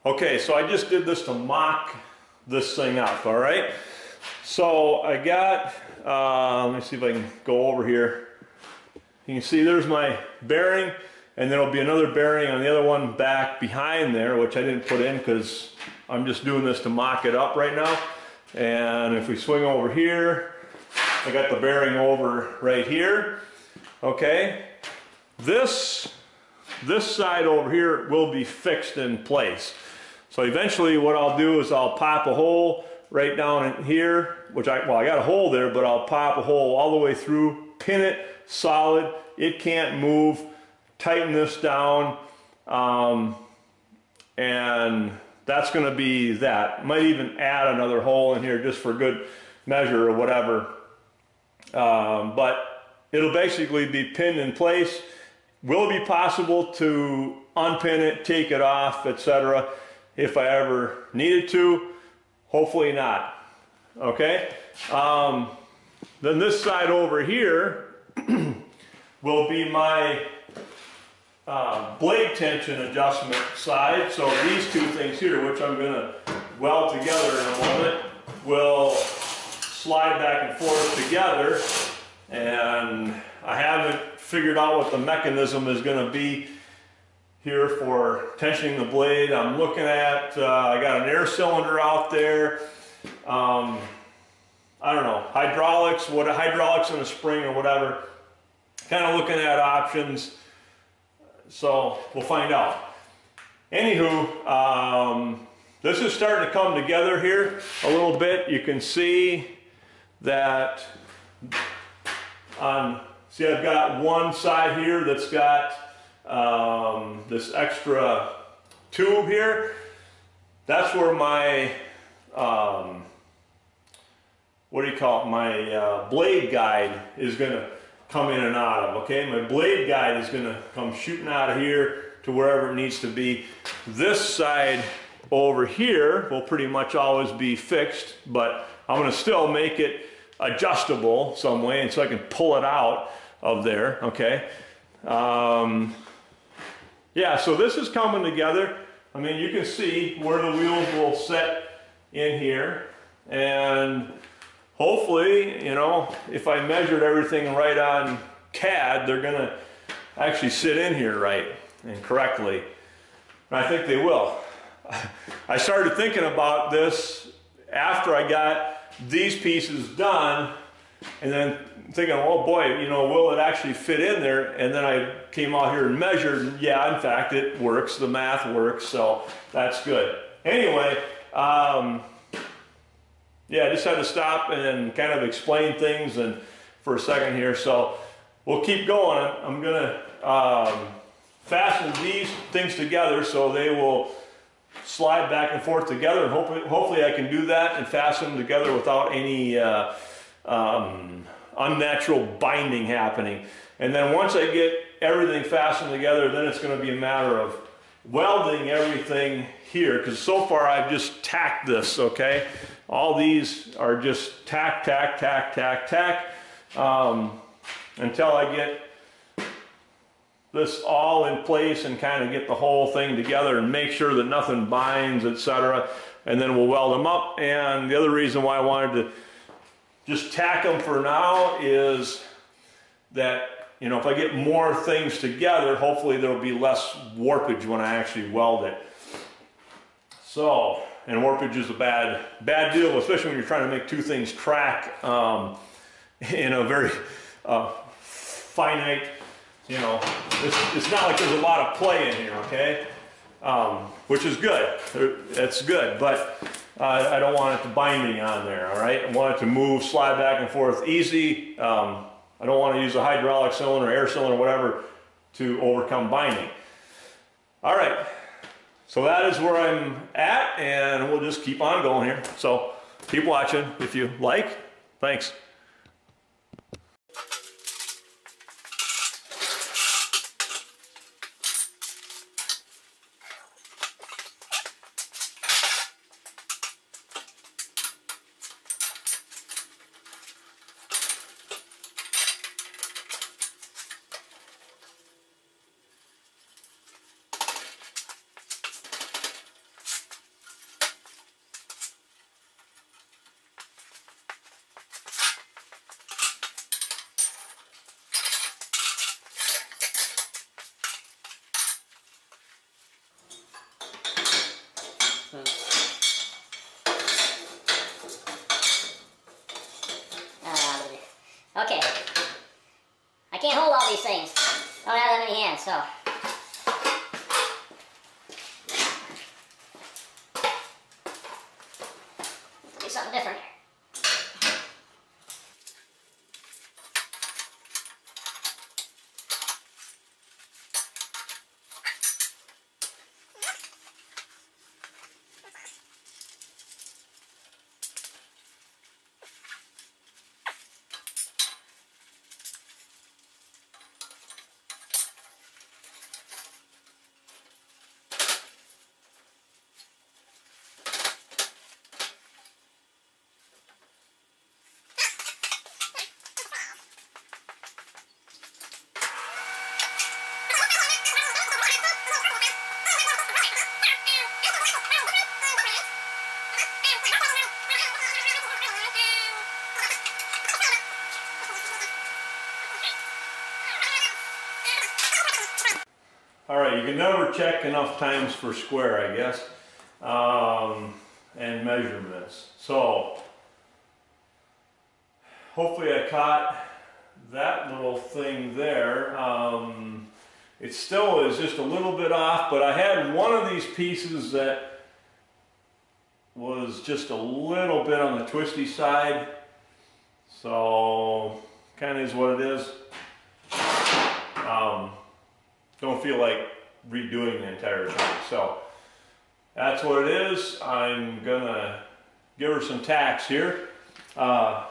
Okay, so I just did this to mock this thing up, all right? So I got, let me see if I can go over here. You can see there's my bearing, and there'll be another bearing on the other one back behind there, which I didn't put in because I'm just doing this to mock it up right now. And if we swing over here, I got the bearing over right here, okay? This side over here will be fixed in place. So eventually what I'll do is I'll pop a hole right down in here, which I got a hole there, but I'll pop a hole all the way through, pin it solid, it can't move, tighten this down, and that's going to be that. Might even add another hole in here just for good measure or whatever. But it'll basically be pinned in place. Will it be possible to unpin it, take it off, etc. if I ever needed to? Hopefully not. Okay? Then this side over here will be my blade tension adjustment side. So these two things here, which I'm going to weld together in a moment, will slide back and forth together. And I haven't figured out what the mechanism is going to be here for tensioning the blade. I'm looking at, I got an air cylinder out there. I don't know, hydraulics in a spring or whatever. Kind of looking at options. So we'll find out. Anywho, this is starting to come together here a little bit. You can see that see, I've got one side here that's got this extra tube here. That's where my what do you call it? My blade guide is going to come in and out of. Okay, my blade guide is going to come shooting out of here to wherever it needs to be. This side over here will pretty much always be fixed, but I'm going to still make it adjustable some way, and so I can pull it out of there. Okay. Yeah, so this is coming together. I mean, you can see where the wheels will set in here, and hopefully, you know, if I measured everything right on CAD, they're going to actually sit in here right and correctly. And I think they will. I started thinking about this after I got these pieces done, and then thinking, oh boy, you know, will it actually fit in there? And then I came out here and measured, and yeah, in fact, it works. The math works, so that's good. Anyway, yeah, I just had to stop and kind of explain things and for a second here. So we'll keep going. I'm going to fasten these things together so they will slide back and forth together. And hopefully I can do that and fasten them together without any unnatural binding happening. And then once I get everything fastened together, then it's going to be a matter of welding everything here, because so far I've just tacked this, okay? All these are just tack, tack, tack, tack, tack, until I get this all in place and kind of get the whole thing together and make sure that nothing binds, etc. And then we'll weld them up. And the other reason why I wanted to just tack them for now is that, you know, if I get more things together, hopefully there'll be less warpage when I actually weld it. So, and warpage is a bad deal, especially when you're trying to make two things track in a very finite, you know, it's not like there's a lot of play in here, okay? Which is good, that's good, but I don't want it to binding on there, all right? I want it to move, slide back and forth easy. I don't want to use a hydraulic cylinder, air cylinder, whatever, to overcome binding. All right, so that is where I'm at, and we'll just keep on going here. So keep watching if you like. Thanks. can't hold all these things. I don't have that many hands, so. Let's do something different here. All right, you can never check enough times for square, I guess, and measurements. So, hopefully I caught that little thing there. It still is just a little bit off, but I had one of these pieces that was just a little bit on the twisty side. So, kind of is what it is. Don't feel like redoing the entire thing. So that's what it is. I'm gonna give her some tacks here. Gonna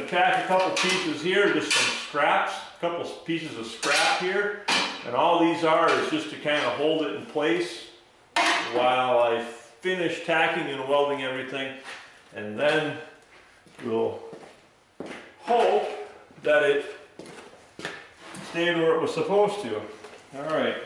tack a couple pieces here, just some scraps, a couple pieces of scrap here. And all these are is just to kind of hold it in place while I finish tacking and welding everything. And then we'll hope that it stayed where it was supposed to. All right.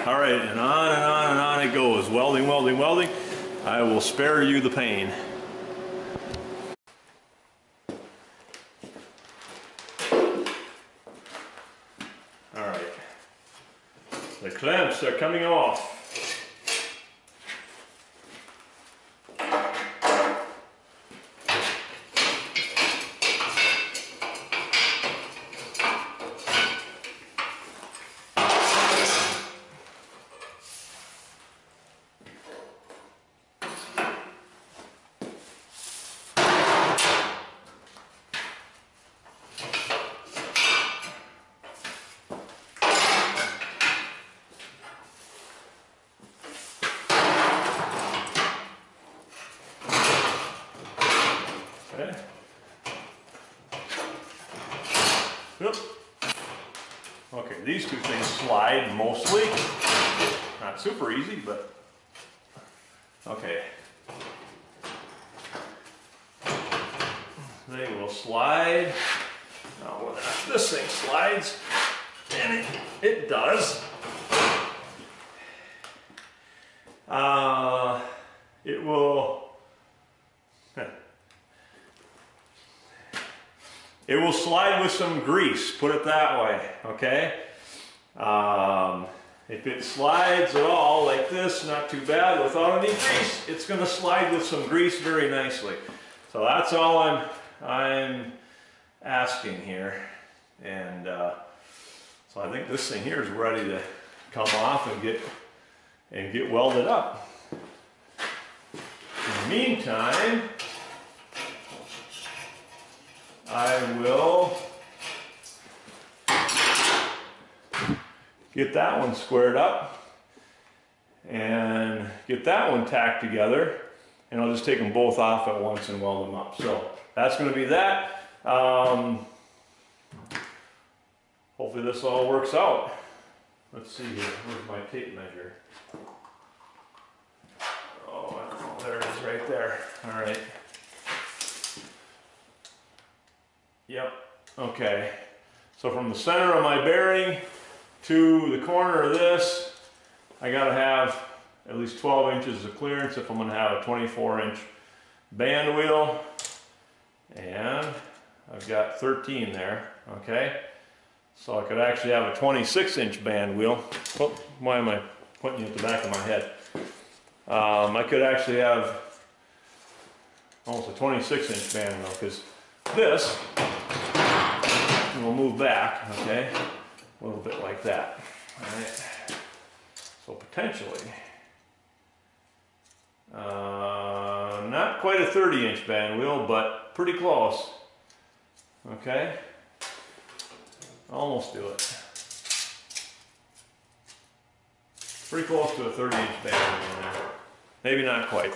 All right, and on and on and on it goes. Welding, welding, welding. I will spare you the pain. All right. The clamps are coming off. these two things slide mostly. Not super easy, but okay. They will slide. Now whether or not this thing slides, and it does. It will. It will slide with some grease, put it that way, okay? If it slides at all like this, not too bad. Without any grease, it's going to slide with some grease very nicely. So that's all I'm asking here. And so I think this thing here is ready to come off and get welded up. In the meantime, I will get that one squared up and get that one tacked together, and I'll just take them both off at once and weld them up. So that's going to be that. Hopefully this all works out. Let's see here, where's my tape measure? Oh, I don't know, there it is right there. All right. Yep, okay. So from the center of my bearing to the corner of this, I gotta have at least 12 inches of clearance if I'm gonna have a 24-inch band wheel. And I've got 13 there, okay? So I could actually have a 26-inch band wheel. Oh, why am I putting you at the back of my head? I could actually have almost a 26-inch band wheel, because this will move back, okay, a little bit like that. All right. So potentially, not quite a 30-inch band wheel, but pretty close. Okay, almost do it. Pretty close to a 30-inch band wheel there. Maybe not quite.